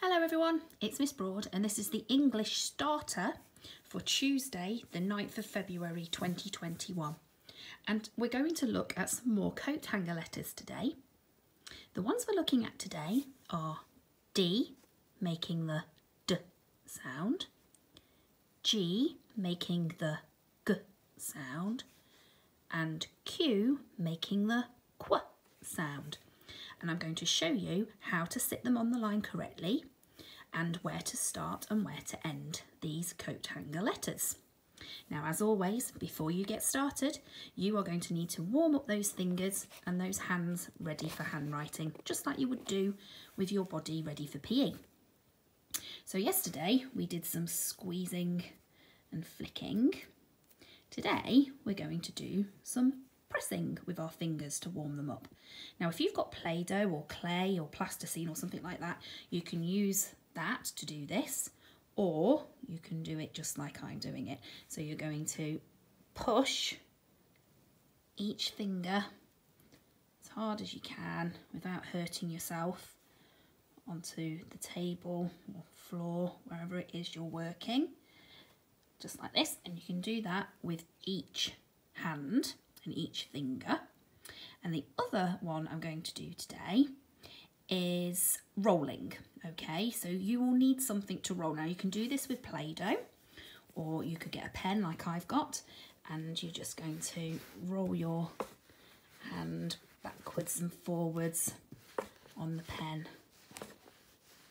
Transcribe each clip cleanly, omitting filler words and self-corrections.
Hello everyone, it's Miss Broad and this is the English starter for Tuesday the 9th of February 2021, and we're going to look at some more coat hanger letters today. The ones we're looking at today are D, making the D sound, G, making the G sound, and Q, making the Qu sound. And I'm going to show you how to sit them on the line correctly and where to start and where to end these coat hanger letters. Now, as always, before you get started, you are going to need to warm up those fingers and those hands ready for handwriting, just like you would do with your body ready for PE. So yesterday we did some squeezing and flicking. Today we're going to do some pressing with our fingers to warm them up. Now, if you've got Play-Doh or clay or plasticine or something like that, you can use that to do this, or you can do it just like I'm doing it. So you're going to push each finger as hard as you can without hurting yourself onto the table or floor, wherever it is you're working, just like this. And you can do that with each hand and each finger. And the other one I'm going to do today is rolling. Okay, so you will need something to roll. Now, you can do this with Play-Doh, or you could get a pen like I've got, and you're just going to roll your hand backwards and forwards on the pen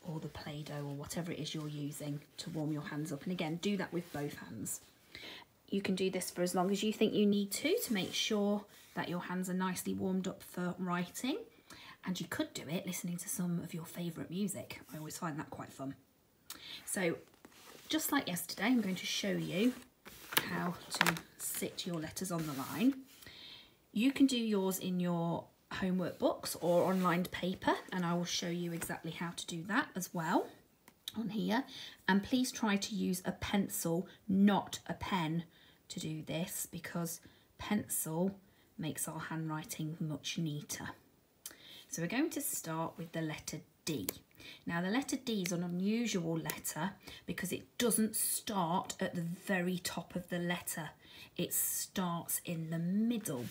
or the Play-Doh or whatever it is you're using to warm your hands up. And again, do that with both hands. You can do this for as long as you think you need to make sure that your hands are nicely warmed up for writing. And you could do it listening to some of your favourite music. I always find that quite fun. So just like yesterday, I'm going to show you how to sit your letters on the line. You can do yours in your homework books or on lined paper, and I will show you exactly how to do that as well on here. And please try to use a pencil, not a pen, to do this, because pencil makes our handwriting much neater. So we're going to start with the letter D. Now, the letter D is an unusual letter because it doesn't start at the very top of the letter. It starts in the middle.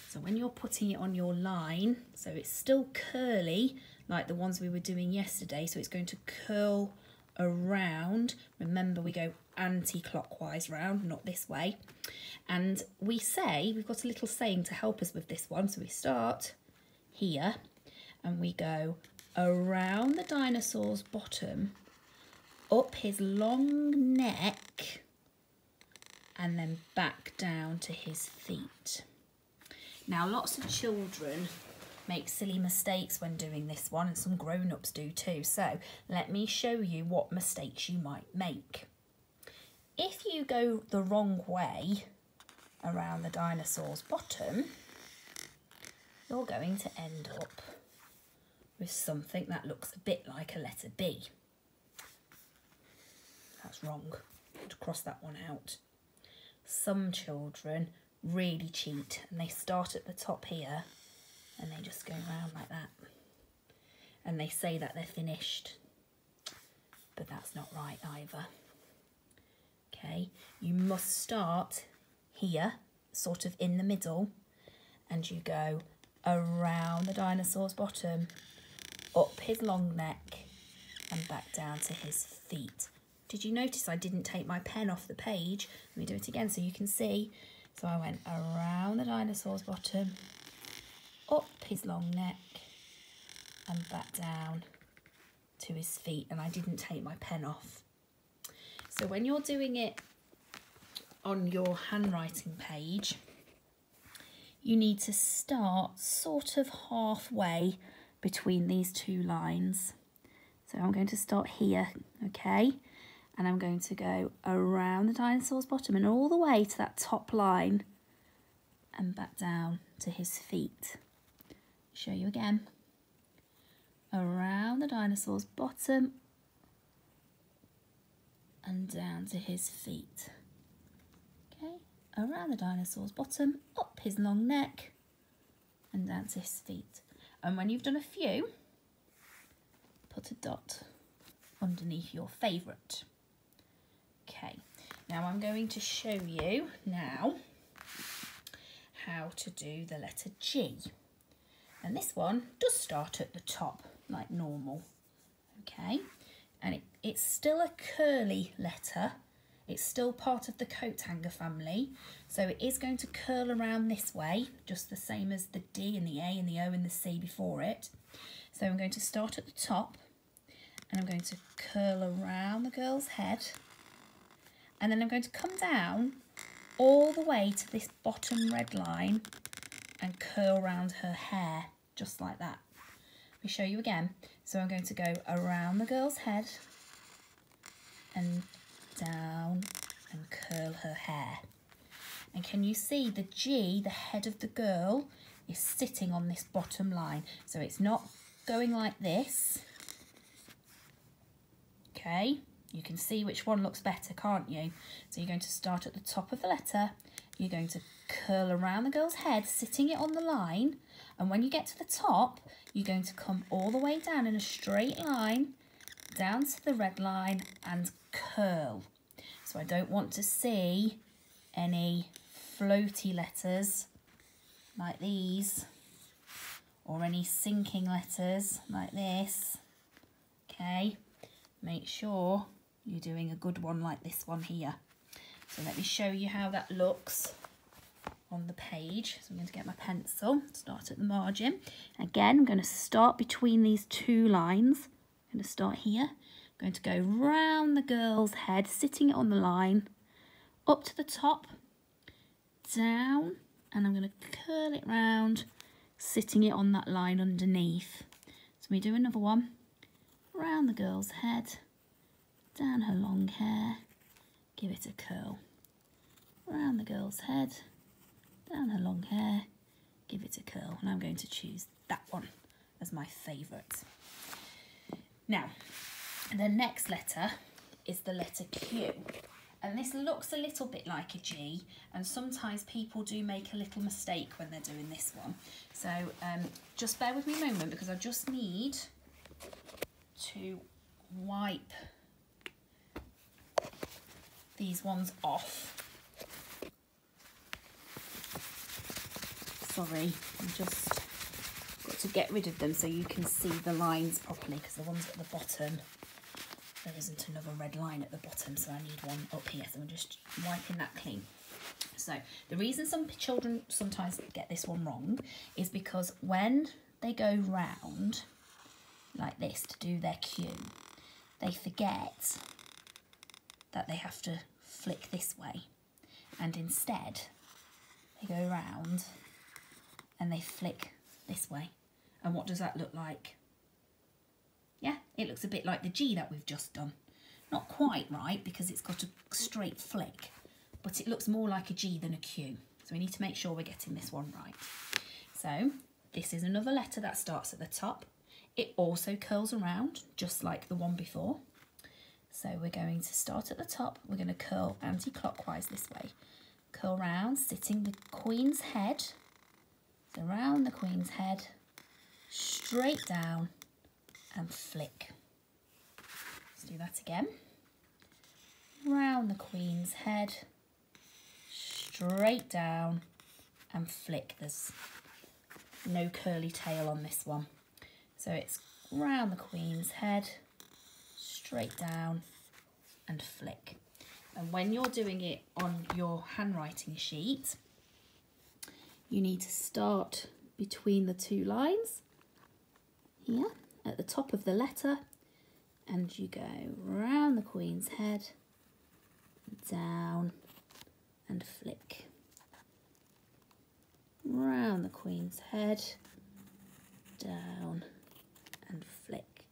So when you're putting it on your line, so it's still curly like the ones we were doing yesterday, so it's going to curl around. Remember, we go anti-clockwise round, not this way. And we've got a little saying to help us with this one. So we start here and we go around the dinosaur's bottom, up his long neck, and then back down to his feet. Now, lots of children make silly mistakes when doing this one, and some grown-ups do too. So let me show you what mistakes you might make. If you go the wrong way around the dinosaur's bottom, you're going to end up with something that looks a bit like a letter B. That's wrong. To cross that one out. Some children really cheat and they start at the top here and they just go around like that. And they say that they're finished, but that's not right either. Okay, you must start here, sort of in the middle, and you go around the dinosaur's bottom, up his long neck, and back down to his feet. Did you notice I didn't take my pen off the page? Let me do it again so you can see. So I went around the dinosaur's bottom, up his long neck, and back down to his feet, and I didn't take my pen off. So when you're doing it on your handwriting page, you need to start sort of halfway between these two lines. So I'm going to start here, okay? And I'm going to go around the dinosaur's bottom and all the way to that top line and back down to his feet. Show you again. Around the dinosaur's bottom and down to his feet. Okay, around the dinosaur's bottom, up his long neck and down to his feet. And when you've done a few, put a dot underneath your favourite. Okay, now I'm going to show you now how to do the letter G. And this one does start at the top like normal. Okay, and it's still a curly letter. It's still part of the coat hanger family, so it is going to curl around this way, just the same as the D and the A and the O and the C before it. So I'm going to start at the top, and I'm going to curl around the girl's head, and then I'm going to come down all the way to this bottom red line and curl around her hair, just like that. Let me show you again. So I'm going to go around the girl's head and down and curl her hair. And can you see the G, the head of the girl, is sitting on this bottom line. So it's not going like this. Okay, you can see which one looks better, can't you? So you're going to start at the top of the letter. You're going to curl around the girl's head, sitting it on the line. And when you get to the top, you're going to come all the way down in a straight line, down to the red line and curl. So I don't want to see any floaty letters like these, or any sinking letters like this. Okay, make sure you're doing a good one like this one here. So let me show you how that looks on the page. So I'm going to get my pencil, start at the margin. Again, I'm going to start between these two lines. I'm going to start here. I'm going to go round the girl's head, sitting it on the line, up to the top, down, and I'm going to curl it round, sitting it on that line underneath. So we do another one, round the girl's head, down her long hair, give it a curl. Round the girl's head, down her long hair, give it a curl. And I'm going to choose that one as my favourite. Now, the next letter is the letter Q. And this looks a little bit like a G, and sometimes people do make a little mistake when they're doing this one. So just bear with me a moment, because I just need to wipe these ones off. Sorry, I'm just got to get rid of them so you can see the lines properly, because the ones at the bottom, there isn't another red line at the bottom, so I need one up here. So I'm just wiping that clean. So the reason some children sometimes get this one wrong is because when they go round like this to do their Q, they forget that they have to flick this way, and instead they go round and they flick this way. And what does that look like? Yeah, it looks a bit like the G that we've just done. Not quite right, because it's got a straight flick, but it looks more like a G than a Q. So we need to make sure we're getting this one right. So this is another letter that starts at the top. It also curls around, just like the one before. So we're going to start at the top. We're going to curl anti-clockwise this way. Curl round, sitting the Queen's head. So round the Queen's head, straight down and flick. Let's do that again. Round the Queen's head, straight down and flick. There's no curly tail on this one. So it's round the Queen's head, straight down and flick. And when you're doing it on your handwriting sheet, you need to start between the two lines here at the top of the letter, and you go round the Queen's head, down and flick. Round the Queen's head, down and flick.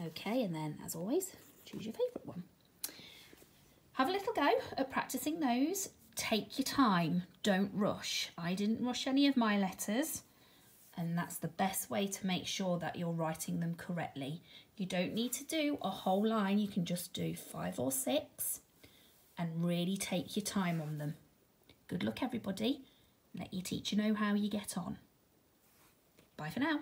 Okay, and then as always, choose your favourite one. Have a little go at practising those. Take your time, don't rush. I didn't rush any of my letters, and that's the best way to make sure that you're writing them correctly. You don't need to do a whole line, you can just do 5 or 6 and really take your time on them. Good luck everybody, let your teacher know how you get on. Bye for now.